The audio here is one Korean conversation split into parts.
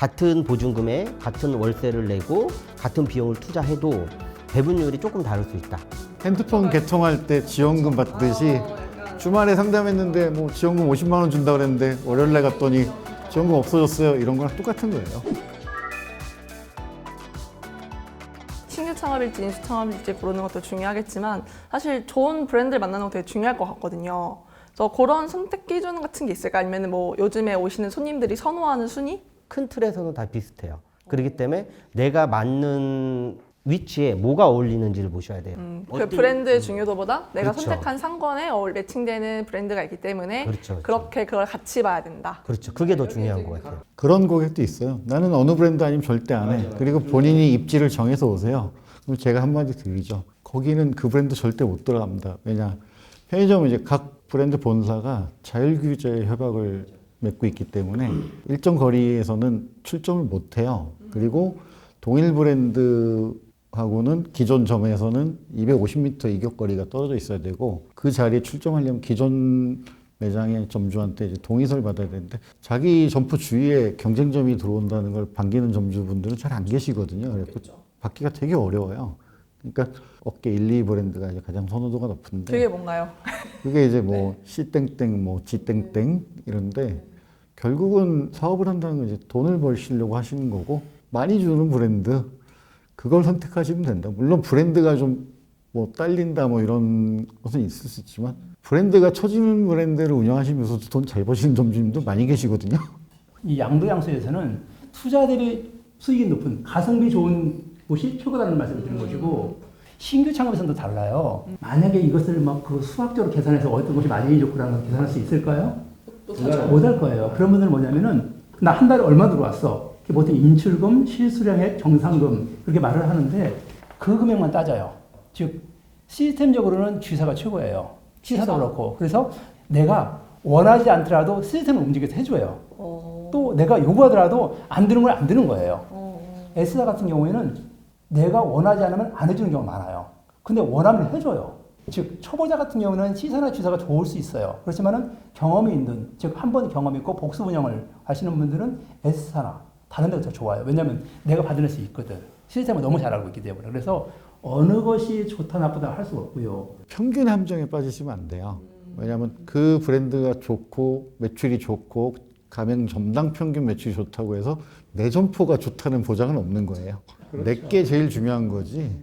같은 보증금에 같은 월세를 내고 같은 비용을 투자해도 배분율이 조금 다를 수 있다. 핸드폰 개통할 때 지원금 받듯이 주말에 상담했는데 뭐 지원금 50만 원 준다 그랬는데 월요일날 갔더니 지원금 없어졌어요. 이런 거랑 똑같은 거예요. 신규 창업일지 인수 창업일지 고르는 것도 중요하겠지만 사실 좋은 브랜드를 만나는 것도 되게 중요할 것 같거든요. 그래서 그런 선택 기준 같은 게 있을까? 아니면 뭐 요즘에 오시는 손님들이 선호하는 순위? 큰 틀에서는 다 비슷해요. 그렇기 때문에 내가 맞는 위치에 뭐가 어울리는지를 보셔야 돼요. 그 브랜드의 중요도보다 내가 그렇죠. 선택한 상권에 매칭되는 브랜드가 있기 때문에 그렇죠. 그렇게 그걸 같이 봐야 된다. 그렇죠. 그게 더 중요한 것 같아요. 그런 고객도 있어요. 나는 어느 브랜드 아니면 절대 안 해. 그리고 본인이 입지를 정해서 오세요. 그럼 제가 한마디 드리죠. 거기는 그 브랜드 절대 못 들어갑니다. 왜냐? 편의점은 이제 각 브랜드 본사가 자율규제 협약을 맺고 있기 때문에 일정 거리에서는 출점을 못 해요. 그리고 동일 브랜드하고는 기존 점에서는 250m 이격거리가 떨어져 있어야 되고 그 자리에 출점하려면 기존 매장의 점주한테 이제 동의서를 받아야 되는데 자기 점포 주위에 경쟁점이 들어온다는 걸 반기는 점주분들은 잘 안 계시거든요. 그래서 받기가 되게 어려워요. 그러니까 업계 1, 2 브랜드가 이제 가장 선호도가 높은데 그게 뭔가요? 그게 이제 뭐 C땡땡, 뭐 G땡땡 이런데 결국은 사업을 한다는 건 이제 돈을 벌시려고 하시는 거고 많이 주는 브랜드 그걸 선택하시면 된다. 물론 브랜드가 좀 뭐 딸린다 뭐 이런 것은 있을 수 있지만 브랜드가 처지는 브랜드를 운영하시면서도 돈 잘 버시는 점주님도 많이 계시거든요. 이 양도양수에서는 투자 대비 수익이 높은 가성비 좋은 곳이 최고다는 말씀을 드린 것이고 신규 창업에서는 또 달라요. 만약에 이것을 막 그 수학적으로 계산해서 어떤 곳이 마진이 좋고라는 걸 계산할 수 있을까요? 못할 거예요. 그런 분들은 뭐냐면은 나 한 달에 얼마 들어왔어. 보통 인출금, 실수령액, 정상금 그렇게 말을 하는데 그 금액만 따져요. 즉 시스템적으로는 G사가 최고예요. C사도 그렇고. 그래서 내가 원하지 않더라도 시스템을 움직여서 해줘요. 또 내가 요구하더라도 안 드는 걸 안 드는 거예요. S사 같은 경우에는 내가 원하지 않으면 안 해주는 경우가 많아요. 근데 원하면 해줘요. 즉 초보자 같은 경우는 C사나 G사가 좋을 수 있어요. 그렇지만은 경험이 있는, 즉 한 번 경험 있고 복수 운영을 하시는 분들은 S사나 다른 데가 더 좋아요. 왜냐하면 내가 받아낼 수 있거든. 시스템을 너무 잘 알고 있기 때문에. 그래서 어느 것이 좋다 나쁘다 할 수가 없고요. 평균 함정에 빠지시면 안 돼요. 왜냐하면 그 브랜드가 좋고 매출이 좋고 가맹 점당 평균 매출이 좋다고 해서 내 점포가 좋다는 보장은 없는 거예요. 내게 제일 중요한 거지.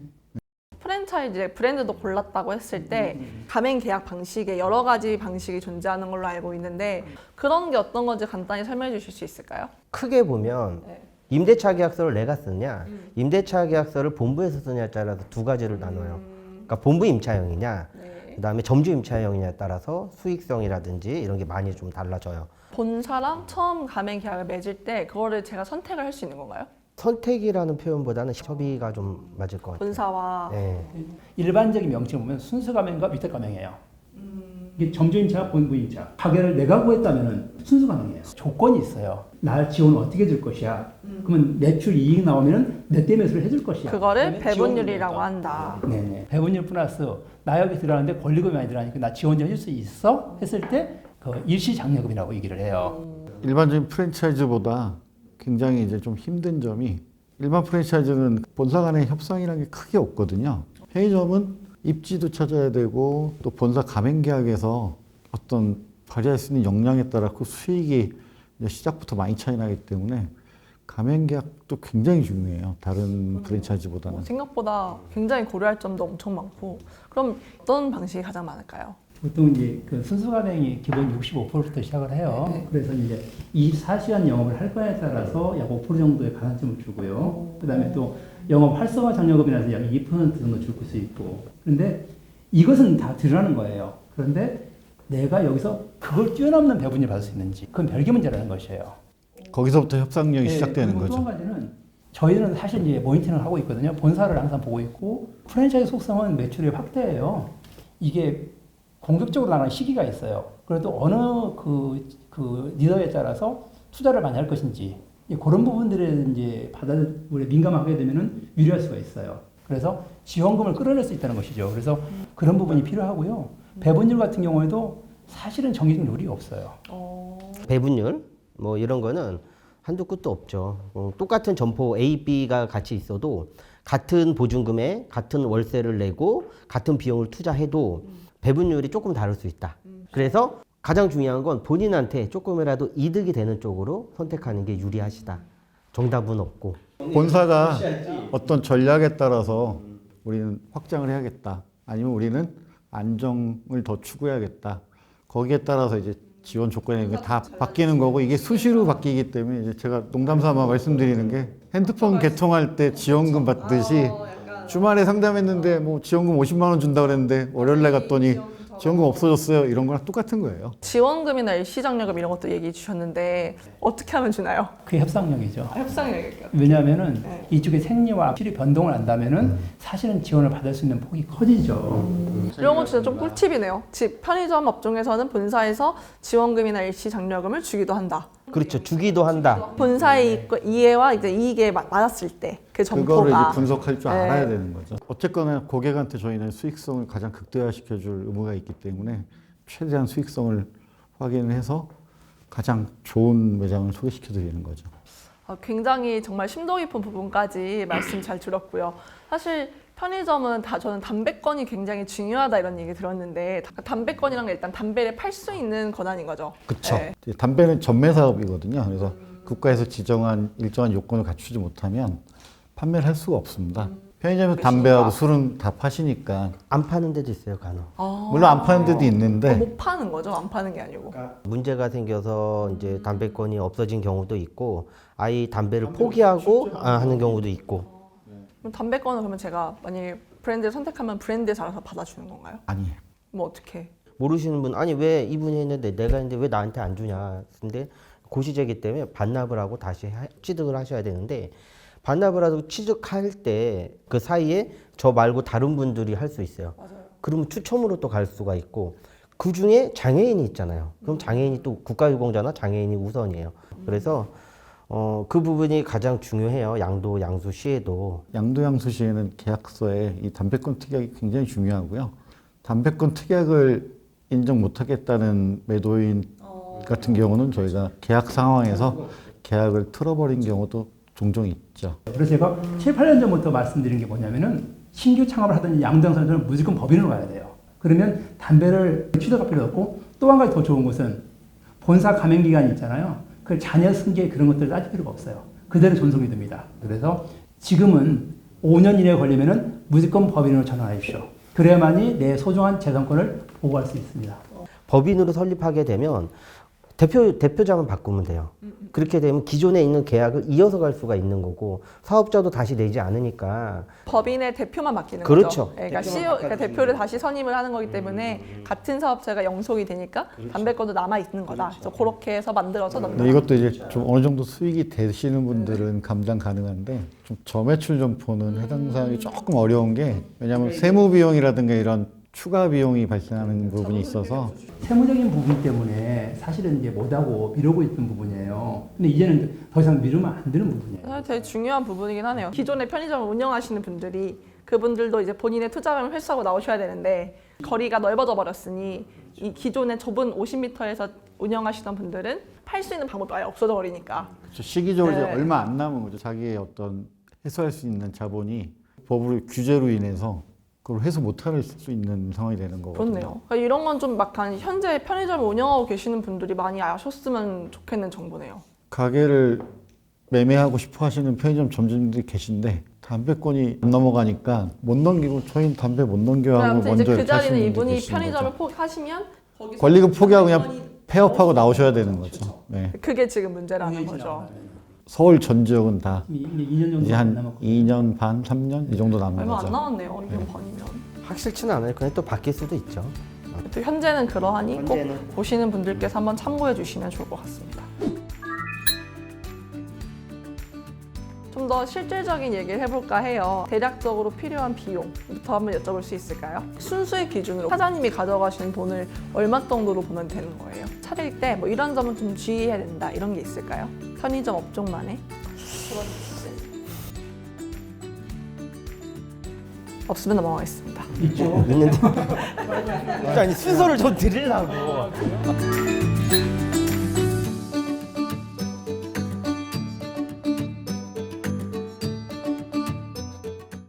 프랜차이즈 브랜드도 골랐다고 했을 때 가맹 계약 방식에 여러 가지 방식이 존재하는 걸로 알고 있는데 그런 게 어떤 건지 간단히 설명해 주실 수 있을까요? 크게 보면 임대차 계약서를 내가 쓰냐, 임대차 계약서를 본부에서 쓰냐에 따라서 두 가지를 나눠요. 그러니까 본부 임차형이냐, 그다음에 점주 임차형이냐에 따라서 수익성이라든지 이런 게 많이 좀 달라져요. 본사랑 처음 가맹 계약을 맺을 때 그거를 제가 선택을 할 수 있는 건가요? 선택이라는 표현보다는 협의가 좀 맞을 것 같아요. 본사와 네. 일반적인 명칭을 보면 순수 가맹과 위탁 가맹이에요. 이게 점주임차, 본부임차. 가게를 내가 구했다면 순수 가맹이에요. 조건이 있어요. 나 지원 어떻게 줄 것이야. 그러면 매출 이익 나오면 내 때 매수를 해줄 것이야. 그거를 배분율이라고 한다. 네네. 배분율 플러스 나 여기 들어가는데 권리금이 많이 들어가니까 나 지원 좀 해줄 수 있어? 했을 때 그 일시장려금이라고 얘기를 해요. 일반적인 프랜차이즈보다 굉장히 이제 좀 힘든 점이 일반 프랜차이즈는 본사 간의 협상이라는 게 크게 없거든요. 편의점은 입지도 찾아야 되고 또 본사 가맹 계약에서 어떤 발휘할 수 있는 역량에 따라 그 수익이 이제 시작부터 많이 차이 나기 때문에 가맹 계약도 굉장히 중요해요. 다른 프랜차이즈보다는. 생각보다 굉장히 고려할 점도 엄청 많고 그럼 어떤 방식이 가장 많을까요? 보통 이제 그 순수 가맹이 기본 65%부터 시작을 해요. 그래서 이제 24시간 영업을 할 거에 따라서 약 5% 정도의 가산점을 주고요. 그다음에 또 영업 활성화 장려금이라서 약 2% 정도 줄 수 있고. 그런데 이것은 다 드러나는 거예요. 그런데 내가 여기서 그걸 뛰어넘는 배분율을 받을 수 있는지 그건 별개 문제라는 것이에요. 거기서부터 협상력이 시작되는 그리고 또 한 거죠. 가지는 저희는 사실 이제 모니터링을 하고 있거든요. 본사를 항상 보고 있고 프랜차이즈 속성은 매출의 확대예요. 이게 공격적으로 나가는 시기가 있어요. 그래도 어느 그 리더에 따라서 투자를 많이 할 것인지 그런 부분들에 이제 우리 민감하게 되면은 유리할 수가 있어요. 그래서 지원금을 끌어낼 수 있다는 것이죠. 그래서 그런 부분이 필요하고요. 배분율 같은 경우에도 사실은 정해진 룰이 없어요. 배분율 뭐 이런 거는 한도 끝도 없죠. 똑같은 점포 A, B가 같이 있어도 같은 보증금에 같은 월세를 내고 같은 비용을 투자해도 배분율이 조금 다를 수 있다. 그래서 가장 중요한 건 본인한테 조금이라도 이득이 되는 쪽으로 선택하는 게 유리하시다. 정답은 없고. 본사가 어떤 전략에 따라서 우리는 확장을 해야겠다. 아니면 우리는 안정을 더 추구해야겠다. 거기에 따라서 이제 지원 조건이 다 바뀌는 거고 이게 수시로 바뀌기 때문에 이제 제가 농담삼아 말씀드리는 게 핸드폰 개통할 때 지원금 받듯이 주말에 상담했는데 뭐 지원금 50만 원 준다 그랬는데 월요일날 갔더니 지원금 없어졌어요. 이런 거랑 똑같은 거예요. 지원금이나 일시장려금 이런 것도 얘기해 주셨는데 어떻게 하면 주나요? 그게 협상력이죠. 협상력일까요? 왜냐하면은 네. 이쪽의 생리와 실이 변동을 한다면은 사실은 지원을 받을 수 있는 폭이 커지죠. 이런 건 진짜 좀 꿀팁이네요. 집 편의점 업종에서는 본사에서 지원금이나 일시장려금을 주기도 한다. 그렇죠. 주기도 한다. 본사의 이해와 이제 이익에 맞았을 때 그 점포가 그거를 이제 분석할 줄 네. 알아야 되는 거죠. 어쨌거나 고객한테 저희는 수익성을 가장 극대화시켜 줄 의무가 있기 때문에 최대한 수익성을 확인해서 가장 좋은 매장을 소개시켜 드리는 거죠. 굉장히 정말 심도 깊은 부분까지 말씀 잘 들었고요. 사실 편의점은 저는 담배권이 굉장히 중요하다 이런 얘기 들었는데 담배권이란 게 일단 담배를 팔 수 있는 권한인 거죠. 그렇죠. 네. 담배는 전매 사업이거든요. 그래서 국가에서 지정한 일정한 요건을 갖추지 못하면 판매를 할 수가 없습니다. 편의점에서 담배하고 술은 다 파시니까 안 파는 데도 있어요, 간혹. 물론 안 파는 데도 있는데 못 파는 거죠. 안 파는 게 아니고. 문제가 생겨서 이제 담배권이 없어진 경우도 있고 아예 담배를 포기하고 하는 경우도 있고. 그럼 담배권은 그러면 제가 만약에 브랜드를 선택하면 브랜드에 따라서 받아주는 건가요? 아니에요. 뭐 어떻게? 모르시는 분 아니 왜 이분이 했는데 내가 했는데 왜 나한테 안 주냐. 근데 고시제기 때문에 반납을 하고 다시 취득을 하셔야 되는데 반납을 하고 취득할 때 그 사이에 저 말고 다른 분들이 할 수 있어요. 맞아요. 그러면 추첨으로 또 갈 수가 있고 그 중에 장애인이 있잖아요. 그럼 장애인이 또 국가유공자나 장애인이 우선이에요. 그래서 그 부분이 가장 중요해요. 양도, 양수, 시에도. 양도양수 시에는 계약서에 이 담배권 특약이 굉장히 중요하고요. 담배권 특약을 인정 못하겠다는 매도인 같은 경우는 저희가 계약 상황에서 계약을 틀어버린 경우도 종종 있죠. 그래서 제가 7, 8년 전부터 말씀드린 게 뭐냐면은 신규 창업을 하던 양도양수는 무조건 법인으로 가야 돼요. 그러면 담배를 취득할 필요 없고 또 한 가지 더 좋은 것은 본사 가맹 기간이 있잖아요. 그 자녀 승계 그런 것들을 따질 필요가 없어요. 그대로 존속이 됩니다. 그래서 지금은 5년 이내에 걸리면은 무조건 법인으로 전환하십시오. 그래야만이 내 소중한 재산권을 보호할 수 있습니다. 법인으로 설립하게 되면 대표자만 바꾸면 돼요. 그렇게 되면 기존에 있는 계약을 이어서 갈 수가 있는 거고 사업자도 다시 내지 않으니까 법인의 대표만 바뀌는 그렇죠. 거죠. 그러니까 CEO, 그러니까 대표를 다시 선임을 하는 거기 때문에 같은 사업체가 영속이 되니까 담배권도 남아 있는 거다. 그래서 그렇게 해서 만들어서 근데 넘겨요. 이것도 이제 좀 어느 정도 수익이 되시는 분들은 감당 가능한데 좀 저매출 점포는 해당 사항이 조금 어려운 게 왜냐하면 세무 비용이라든가 이런 추가 비용이 발생하는 부분이 있어서 세무적인 부분 때문에 사실은 이제 못하고 미루고 있던 부분이에요. 근데 이제는 더 이상 미루면 안 되는 부분이에요. 사실 되게 중요한 부분이긴 하네요. 기존에 편의점을 운영하시는 분들이 그분들도 이제 본인의 투자금을 회수하고 나오셔야 되는데 거리가 넓어져 버렸으니 이 기존의 좁은 50m에서 운영하시던 분들은 팔 수 있는 방법이 아예 없어져 버리니까 시기적으로 이제 네. 얼마 안 남은 거죠. 자기의 어떤 해소할 수 있는 자본이 법으로 규제로 인해서 그걸 해소 못할 수 있는 상황이 되는 거거든요. 그렇네요. 그러니까 이런 건 좀 약간 현재 편의점을 운영하고 계시는 분들이 많이 아셨으면 좋겠는 정보네요. 가게를 매매하고 싶어 하시는 편의점 점주님들이 계신데 담배권이 안 넘어가니까 못 넘기고 저희는 담배 못 넘겨 하고 아무튼 먼저 이제 그 이렇게 하시는 자리는 분들이 이분이 계시는 편의점을 거죠. 포기하시면 거기서 권리금 포기하고 그냥 폐업하고 나오셔야 되는 거죠. 네. 그게 지금 문제라는 거죠. 서울 전 지역은 다 이제 2년 정도 이제 안 한 남았고 2년 반, 3년 이 정도 남은 얼마 안 거죠. 나왔네요. 2년 반이면. 확실치는 않아요. 그냥 또 바뀔 수도 있죠. 또 현재는 그러하니 현재는. 꼭 보시는 분들께서 한번 참고해 주시면 좋을 것 같습니다. 좀 더 실질적인 얘기를 해볼까 해요. 대략적으로 필요한 비용부터 한번 여쭤볼 수 있을까요? 순수익 기준으로 사장님이 가져가시는 돈을 얼마 정도로 보면 되는 거예요? 차릴 때 뭐 이런 점은 좀 주의해야 된다 이런 게 있을까요? 편의점 업종만의 그런 기준. 없으면 넘어가겠습니다. 있죠. 있는데 아니 순서를 좀 드리려고.